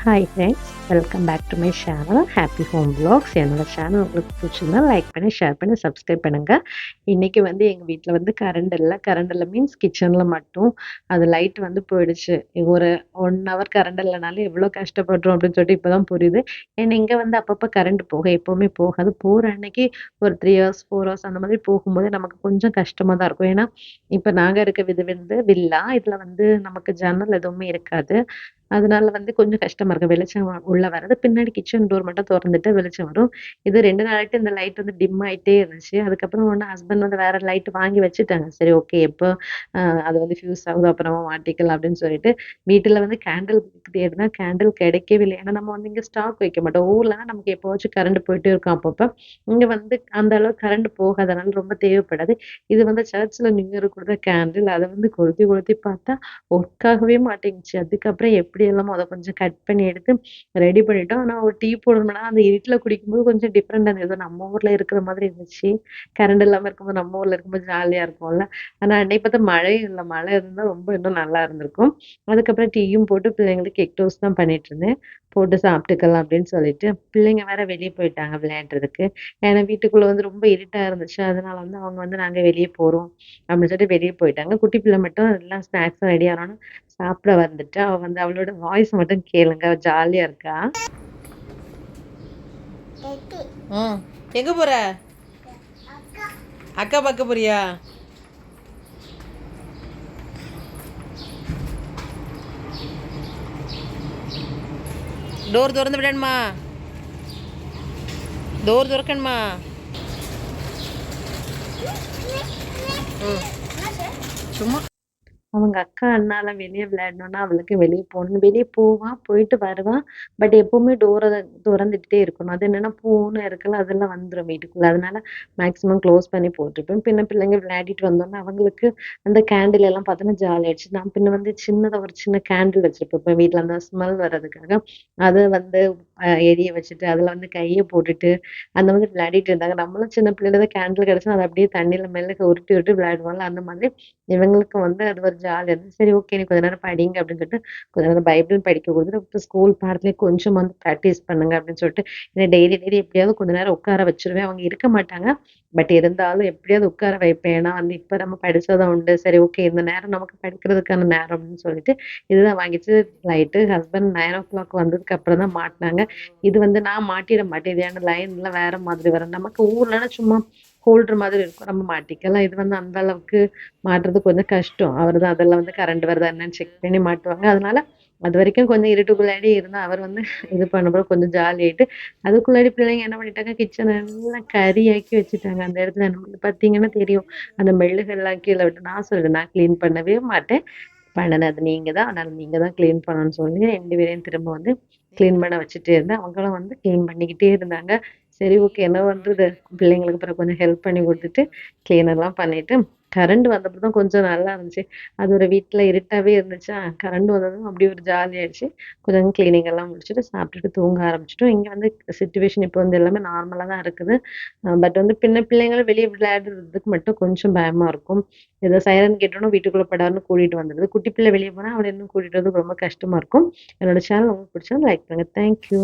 Hi friends, welcome back to my channel happy home vlogs. என்னோட channel உங்களுக்கு பிடிச்சிருந்தா like பண்ணி, ஷேர் பண்ணி, சப்ஸ்கிரைப் பண்ணுங்கள். இன்றைக்கி வந்து எங்கள் வீட்டில் வந்து கரண்ட் இல்லை மீன்ஸ் கிச்சனில் மட்டும் அது லைட் வந்து போயிடுச்சு. ஒரு 1 ஹவர் கரண்ட் இல்லைனாலும் எவ்வளோ கஷ்டப்படுறோம் அப்படின்னு சொல்லிட்டு இப்போ தான் புரியுது. ஏன்னா இங்கே வந்து அப்பப்போ கரண்ட் எப்போவுமே போகாது. போகிற அன்னைக்கு ஒரு 3 ஹவர்ஸ் 4 ஹவர்ஸ் அந்த மாதிரி போகும்போது நமக்கு கொஞ்சம் கஷ்டமாக தான் இருக்கும். ஏன்னா இப்போ நாங்கள் இருக்க வந்து வில்லா, இதில் வந்து நமக்கு ஜன்னல் எதுவுமே இருக்காது. அதனால வந்து கொஞ்சம் கஷ்டமா இருக்கு. வெளிச்சம் உள்ள வர்றது. பின்னாடி கிச்சன் டோர் மட்டும் தொறந்துட்டு வெளிச்சம் வரும். இது 2 நாளாயிட்டு இந்த லைட் வந்து டிம் ஆயிட்டே இருந்துச்சு. அதுக்கப்புறம் ஹஸ்பண்ட் வந்து வேற லைட் வாங்கி வச்சுட்டாங்க. சரி ஓகே, எப்போ அ அது வந்து ஃபியூஸ் ஆகுதோ அப்புறமா மாட்டிக்கலாம் அப்படின்னு சொல்லிட்டு, வீட்டுல வந்து கேண்டில் தேடுனா கேண்டில் கிடைக்கவே இல்ல. ஏன்னா நம்ம வந்து இங்க ஸ்டாக் வைக்க மாட்டோம். ஊர்லனா நமக்கு எப்பவாச்சும் கரண்ட் போயிட்டே இருக்கும் அப்பப்ப. இங்க வந்து அந்த அளவுக்கு கரண்ட் போகாதனால ரொம்ப தேவைப்படாது. இது வந்து சர்ச்ல நியூ இயருக்கு குடுத்த கேண்டில். அத வந்து கொளுத்தி கொளுத்தி பார்த்தா ஒர்க் ஆகவே மாட்டேங்குச்சு. அதுக்கப்புறம் எப்படியெல்லாமோ அத கொஞ்சம் கட் பண்ணி எடுத்து ரெடி பண்ணிட்டோம். ஆனா ஒரு டீ போடணும்னா, அந்த இருட்டுல குடிக்கும்போது கொஞ்சம் டிஃப்ரெண்டா இருந்தது. ஏதோ நம்ம ஊர்ல இருக்கிற மாதிரி இருந்துச்சு. கரண்ட் இல்லாம இருக்கும்போது நம்ம ஊர்ல இருக்கும்போது ஜாலியா இருக்கும்ல. ஆனா அன்னைக்கு பார்த்தா மழையும் இல்ல. மழை இருந்தா ரொம்ப இன்னும் நல்லா இருந்திருக்கும். அதுக்கப்புறம் டீயும் போட்டு பிள்ளைங்களுக்கு எக் டோஸ்ட் தான் பண்ணிட்டு இருந்தேன். போட்டு சாப்பிட்டுக்கலாம் அப்படின்னு சொல்லிட்டு, பிள்ளைங்க வேற வெளிய போயிட்டாங்க விளையாடுறதுக்கு. ஏன்னா வீட்டுக்குள்ள வந்து ரொம்ப இருட்டா இருந்துச்சு. அதனால வந்து அவங்க வந்து நாங்க வெளிய போறோம் அப்படின்னு சொல்லிட்டு வெளிய போயிட்டாங்க. குட்டி பிள்ளை மட்டும் எல்லாம் ஸ்நாக்ஸும் ரெடி ஆனோனே சாப்பிட வந்துட்டா. அவ வந்து அவளோட வாய்ஸ் மட்டும் கேளுங்க. அவ ஜாலியா இருக்கா. ம் எங்க போற? அக்கா பார்க்க போறியா? டோர் திறந்து விடணுமா? டோர் திறக்கணுமா? ம் சும்மா அவங்க அக்கா, அண்ணாலாம் வெளிய விளையாடணும்னா, அவளுக்கு வெளிய போகணும். வெளிய போவா, போயிட்டு வருவா. பட் எப்பவுமே டோர தொறந்துட்டே இருக்கணும். அது என்னன்னா பூனை இருக்குல்ல, அதெல்லாம் வந்துரும் வீட்டுக்குள்ள. அதனால மேக்ஸிமம் க்ளோஸ் பண்ணி போட்டுருப்பேன். பின்ன பிள்ளைங்க விளையாடிட்டு வந்தோனே அவங்களுக்கு அந்த கேண்டில் எல்லாம் பார்த்தோன்னா ஜாலியாயிடுச்சு. நான் பின்ன வந்து சின்னதா ஒரு சின்ன கேண்டில் வச்சிருப்பேன் இப்ப வீட்ல அந்த ஸ்மெல் வர்றதுக்காக. அத வந்து எரிய வச்சுட்டு, அதுல வந்து கைய போட்டுட்டு, அந்த மாதிரி விளையாடிட்டு இருந்தாங்க. நம்மளும் சின்ன பிள்ளையில தான் கேண்டில் கிடைச்சா அத அப்படியே தண்ணீல மெல்ல உருட்டி உருட்டி விளையாடுவோம்ல, அந்த மாதிரி இவங்களுக்கு வந்து அது ஒரு ஜாலியா இருந்துச்சு. சரி ஓகே, நீ கொஞ்ச நேரம் படிங்க அப்படின்னு சொல்லிட்டு, கொஞ்ச நேரம் பைபிள் படிக்க குடுத்துட்டு, அப்புறம் ஸ்கூல் பாடத்திலேயே கொஞ்சம் வந்து பிராக்டிஸ் பண்ணுங்க அப்படின்னு சொல்லிட்டு, ஏன்னா டெய்லி டெய்லி எப்படியாவது கொஞ்ச நேரம் உட்கார வச்சுருவேன். அவங்க இருக்க மாட்டாங்க. பட் இருந்தாலும் எப்படியாவது உட்கார வைப்பேன். ஏன்னா வந்து இப்ப நம்ம படிச்சதான் உண்டு. சரி ஓகே, இந்த நேரம் நமக்கு படிக்கிறதுக்கான நேரம் அப்படின்னு சொல்லிட்டு, இதுதான் வாங்கிச்சு. லைட்டு ஹஸ்பண்ட் 9:00 வந்ததுக்கு அப்புறம் தான் மாட்டுனாங்க. இது வந்து நான் மாட்டிட மாட்டேன். இது ஏன்னா லைன்லாம் வேற மாதிரி வரும். நமக்கு ஊர்லனா சும்மா ஹோல்டர் மாதிரி இருக்கும். நம்ம மாட்டிக்கலாம். இது வந்து அந்த அளவுக்கு மாட்டுறது கொஞ்சம் கஷ்டம். அவரு தான் அதெல்லாம் வந்து கரண்ட் வருதா என்னன்னு செக் பண்ணி மாட்டுவாங்க. அதனால அதுவரைக்கும் கொஞ்சம் இருட்டுக்குள்ளாடி இருந்தா, அவர் வந்து இது பண்ணப்போ கொஞ்சம் ஜாலியாயிட்டு, அதுக்குள்ளாடி பிள்ளைங்க என்ன பண்ணிட்டாங்க, கிச்சன எல்லாம் கரியாக்கி வச்சுட்டாங்க. அந்த இடத்துல நமக்கு பார்த்தீங்கன்னா தெரியும். அந்த மெழுகெல்லாம் கீழ விட்டு நான் சொல்றேன், நான் கிளீன் பண்ணவே மாட்டேன். பண்ணுனது நீங்க தான். அதனால நீங்க தான் கிளீன் பண்ணணும்னு சொல்லி 2 பேரையும் திரும்ப வந்து கிளீன் பண்ண வச்சுட்டே இருந்தேன். அவங்களும் வந்து கிளீன் பண்ணிக்கிட்டே இருந்தாங்க. சரி ஓகே, என்ன பண்றது? பிள்ளைங்களுக்கு அப்புறம் கொஞ்சம் ஹெல்ப் பண்ணி குடுத்துட்டு, கிளீன் எல்லாம் பண்ணிட்டு, கரண்ட் வந்தப்ப தான் கொஞ்சம் நல்லா இருந்துச்சு. அது ஒரு வீட்ல இருட்டாவே இருந்துச்சா, கரண்ட் வந்ததும் அப்படியே ஒரு ஜாலி ஆயிடுச்சு. கொஞ்சம் கிளீனிங் எல்லாம் முடிச்சுட்டு, சாப்பிட்டுட்டு தூங்க ஆரம்பிச்சுட்டோம். இங்க வந்து சிச்சுவேஷன் இப்போ வந்து எல்லாமே நார்மலா தான் இருக்குது. பட் வந்து பின்ன பிள்ளைங்களும் வெளிய விளையாடுறதுக்கு மட்டும் கொஞ்சம் பயமா இருக்கும். ஏதோ சைரன் கேட்டோனே வீட்டுக்குள்ள படார்ன்னு கூட்டிட்டு வந்துடுது. குட்டி பிள்ளை வெளிய போனா அவள இன்னும் கூட்டிட்டு வரதுக்கு ரொம்ப கஷ்டமா இருக்கும். என்னோட சேனல் உங்களுக்கு பிடிச்சா லைக் பண்ணுங்க. Thank you.